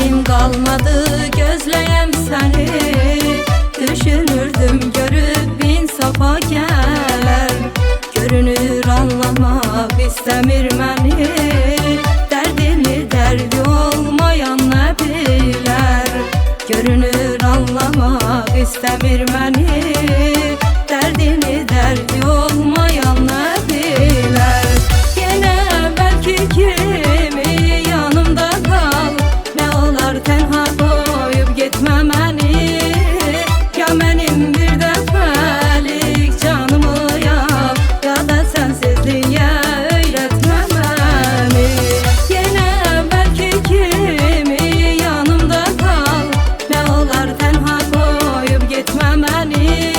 Vakitim kalmadı gözleyem seni. Düşünürdüm görüp bin safa gel. Görünür anlamak istemir məni. Derdini derdi olmayan ne biler. Görünür anlamak istemir məni. Derdini derdi olmayan ne biler. Yine belki kimi yanımda kal. Ne olar tenha koyup gitme məni. Ya benim bir defelik canımı yap, ya da sensizliğe öğretme beni. Yine belki kimi yanımda kal. Ne olar tenha koyup gitme beni.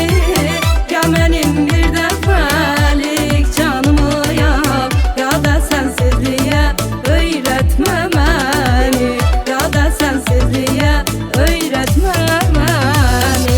Ya benim bir defelik canımı yap, ya da sensizliğe öğretme beni. Ya da sensizliğe öğretme beni.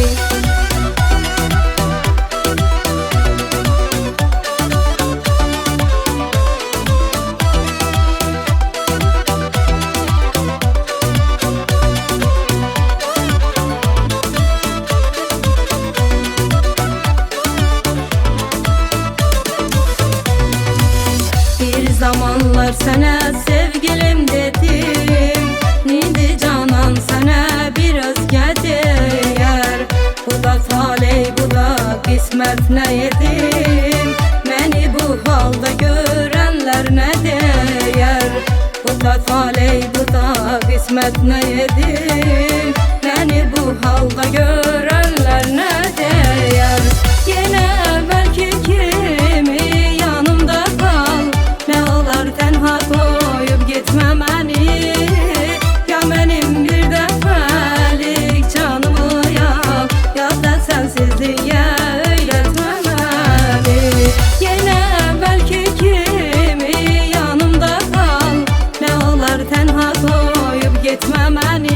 Bir zamanlar sana sevgilim dedim. Nidi canan sana bir özge değer. Bu da taley bu da kısmet ne yedim. Beni bu halda görenler ne değer. Bu da taley bu da kısmet ne yedim. Beni bu halda görenler ne değer. Yine belki kimi yanımda kal. Ne olar tenha koyup gitme beni. Ya benim bir defelik canımı yap, ya da sensizliğe öğretme beni. Yine belki kimi yanımda kal. Ne olar tenha koyup gitme beni.